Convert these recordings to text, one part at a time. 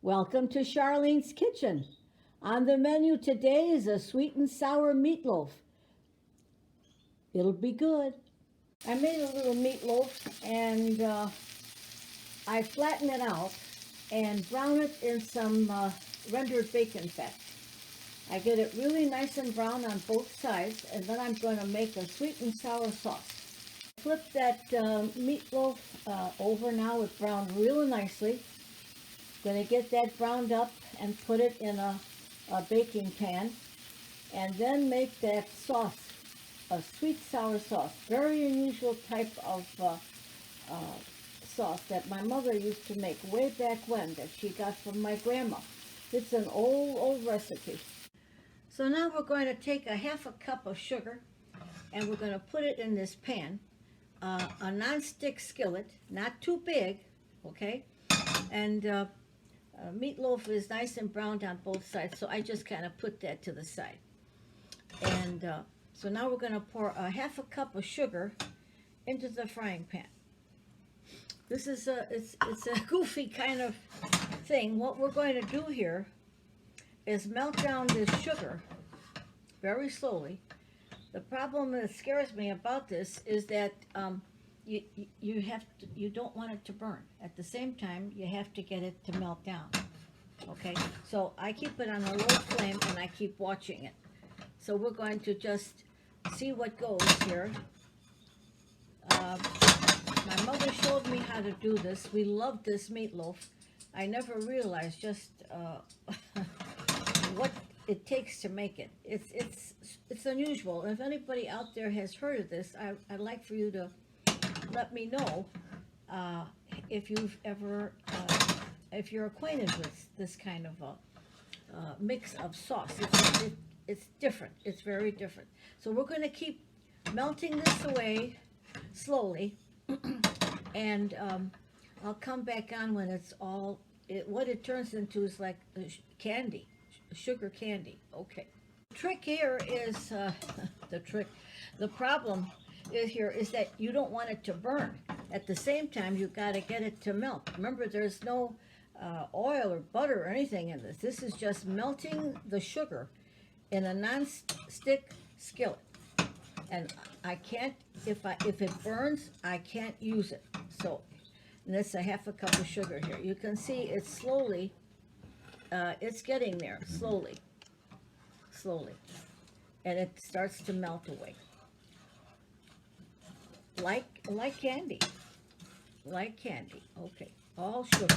Welcome to Charlene's Kitchen. On the menu today is a sweet and sour meatloaf. It'll be good. I made a little meatloaf and I flatten it out and brown it in some rendered bacon fat. I get it really nice and brown on both sides, and then I'm going to make a sweet and sour sauce. Flip that meatloaf over now. It's browned really nicely. Going to get that browned up and put it in a baking pan, and then make that sauce, a sweet sour sauce. Very unusual type of sauce that my mother used to make way back when, that she got from my grandma. It's an old recipe. So now we're going to take a half a cup of sugar and we're going to put it in this pan, a non-stick skillet, not too big, okay? And meatloaf is nice and browned on both sides, so I just kind of put that to the side. And so now we're going to pour a half a cup of sugar into the frying pan. This is it's a goofy kind of thing. What we're going to do here is melt down this sugar very slowly. The problem that scares me about this is that you don't want it to burn. At the same time, you have to get it to melt down. Okay, so I keep it on a low flame and I keep watching it. So we're going to just see what goes here. My mother showed me how to do this. We love this meatloaf. I never realized just what it takes to make it. It's unusual. If anybody out there has heard of this, I'd like for you to let me know if you've ever, if you're acquainted with this kind of a mix of sauce. It's different. It's very different. So we're going to keep melting this away slowly, and I'll come back on when it's all, what it turns into is like candy, sugar candy. Okay. The trick here is, the problem here is that you don't want it to burn. At the same time, you've got to get it to melt. Remember, there's no oil or butter or anything in this. This is just melting the sugar in a non-stick skillet. And I can't, if it burns, I can't use it. So, and that's a half a cup of sugar here. You can see it's slowly, it's getting there, slowly. And it starts to melt away. Like candy. Like candy. Okay, all sugar.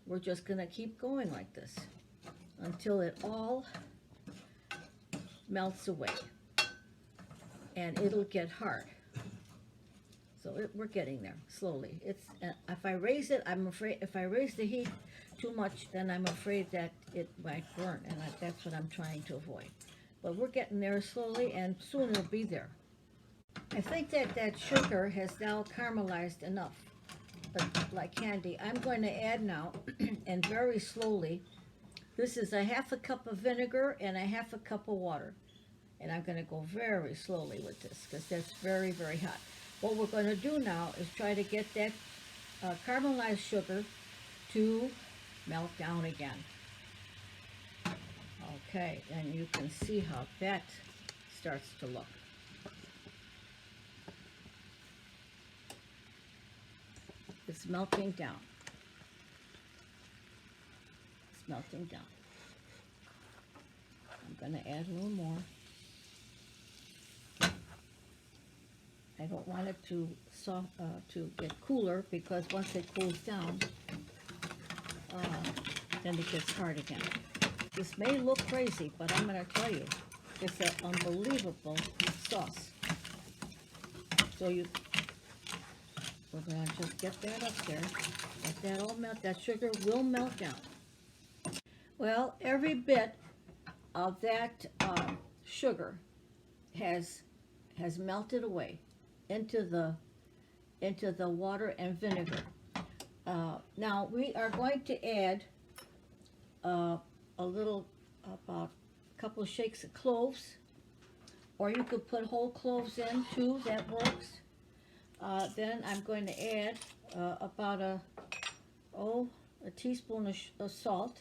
We're just gonna keep going like this until it all melts away. And it'll get hard. So we're getting there slowly. It's if I raise it, I'm afraid if I raise the heat too much, then I'm afraid that it might burn, and that's what I'm trying to avoid. But we're getting there slowly, and soon it'll be there. I think that sugar has now caramelized enough, like candy. I'm going to add now, and very slowly, this is a half a cup of vinegar and a half a cup of water. And I'm going to go very slowly with this because that's very, very hot. What we're going to do now is try to get that caramelized sugar to melt down again. Okay, and you can see how that starts to look. It's melting down. It's melting down. I'm going to add a little more. I don't want it to get cooler, because once it cools down, then it gets hard again. This may look crazy, but I'm going to tell you, it's an unbelievable sauce. So we're going to just get that up there, let that all melt. That sugar will melt down. Well, every bit of that sugar has melted away into the water and vinegar. Now we are going to add a little, about a couple of shakes of cloves, or you could put whole cloves in too, that works. Then I'm going to add about a teaspoon of salt,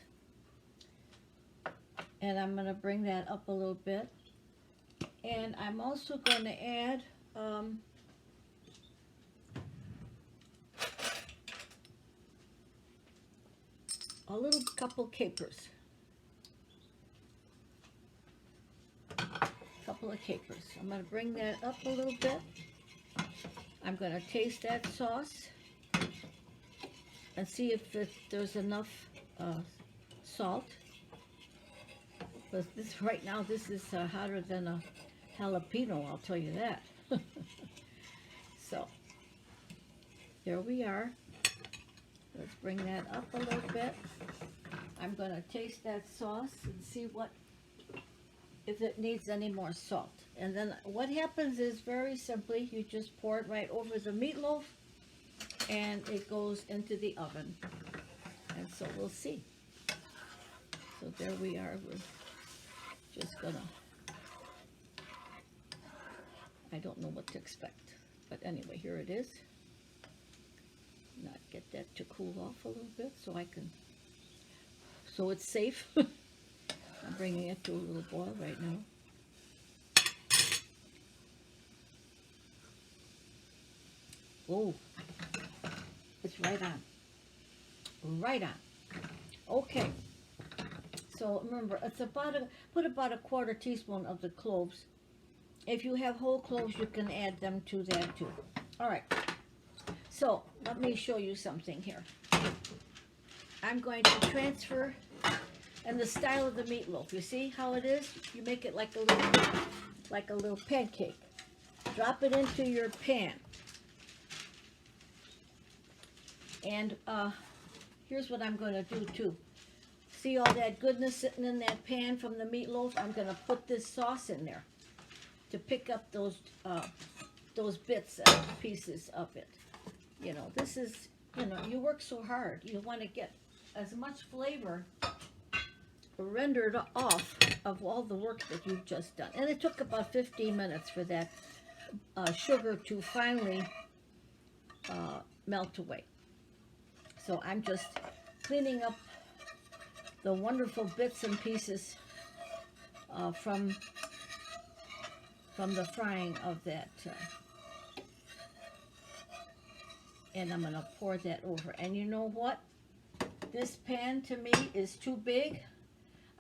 and I'm going to bring that up a little bit. And I'm also going to add a little couple capers. Couple of capers. I'm going to bring that up a little bit. I'm going to taste that sauce and see if there's enough salt. But this right now, this is hotter than a jalapeno, I'll tell you that. So, there we are. Let's bring that up a little bit. I'm going to taste that sauce and see if it needs any more salt. And then what happens is, very simply, you just pour it right over the meatloaf and it goes into the oven. And so we'll see. So there we are. We're just gonna, I don't know what to expect, but anyway, here it is. Not get that to cool off a little bit so I can, so it's safe. I'm bringing it to a little boil right now. Oh, it's right on. Right on. Okay. So remember, it's put about a quarter teaspoon of the cloves. If you have whole cloves, you can add them to that too. All right. So let me show you something here. I'm going to transfer, and the style of the meatloaf. You see how it is? You make it like a little pancake. Drop it into your pan. And here's what I'm going to do too. See all that goodness sitting in that pan from the meatloaf? I'm going to put this sauce in there to pick up those bits and pieces of it. You know, this is, you know, you work so hard. You want to get as much flavor rendered off of all the work that you've just done. And it took about 15 minutes for that sugar to finally melt away. So I'm just cleaning up the wonderful bits and pieces from the frying of that. And I'm going to pour that over. And you know what? This pan to me is too big.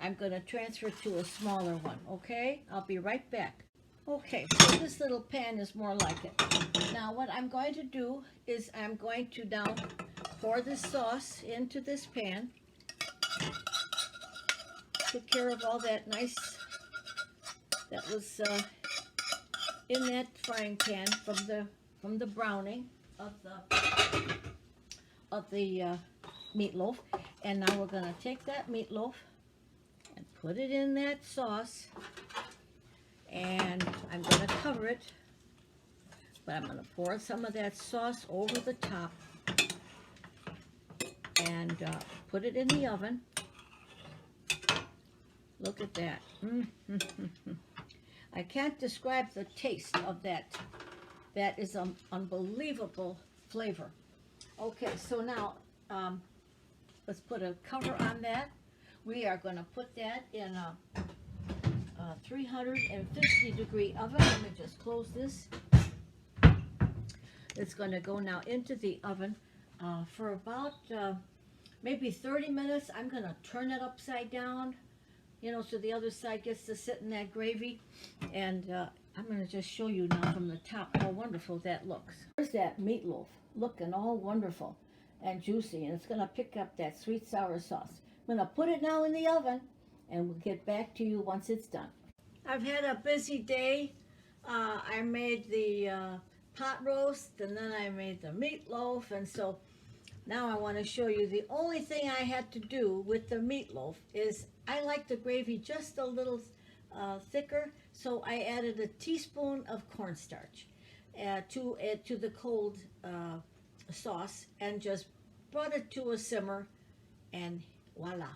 I'm going to transfer it to a smaller one, okay? I'll be right back. Okay, so this little pan is more like it. Now what I'm going to do is I'm going to now pour this sauce into this pan. Took care of all that nice, that was in that frying pan from the browning of the meatloaf. And now we're going to take that meatloaf and put it in that sauce, and I'm going to cover it, but I'm going to pour some of that sauce over the top and put it in the oven. Look at that. I can't describe the taste of that. That is an unbelievable flavor. Okay, so now let's put a cover on that. We are going to put that in a 350 degree oven. Let me just close this. It's going to go now into the oven for about maybe 30 minutes. I'm going to turn it upside down, you know, so the other side gets to sit in that gravy. And I'm going to just show you now from the top how wonderful that looks. There's that meatloaf looking all wonderful and juicy, and it's going to pick up that sweet sour sauce. I'm going to put it now in the oven, and we'll get back to you once it's done. I've had a busy day. I made the pot roast, and then I made the meatloaf, and so now I want to show you the only thing I had to do with the meatloaf is I like the gravy just a little thicker, so I added a teaspoon of cornstarch to the cold sauce and just brought it to a simmer, and voila,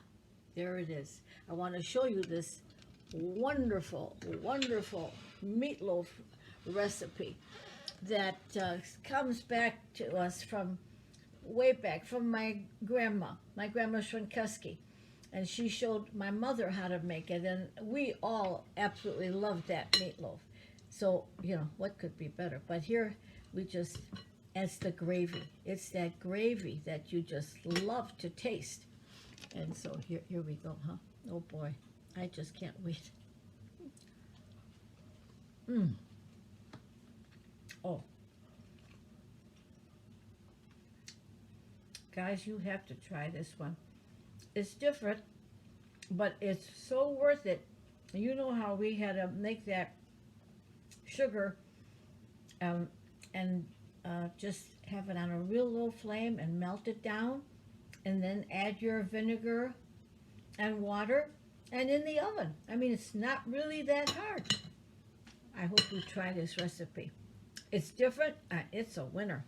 there it is. I want to show you this wonderful, wonderful meatloaf recipe that comes back to us from way back from my grandma Shrinkeski, and she showed my mother how to make it, and we all absolutely loved that meatloaf. So, you know, what could be better? But here we just, it's the gravy. It's that gravy that you just love to taste. And so here we go, huh? Oh boy, I just can't wait. Oh, guys, you have to try this one. It's different, but it's so worth it. You know how we had to make that sugar um, and just have it on a real low flame and melt it down, and then add your vinegar and water, and in the oven. I mean, it's not really that hard. I hope you try this recipe. It's different. It's a winner.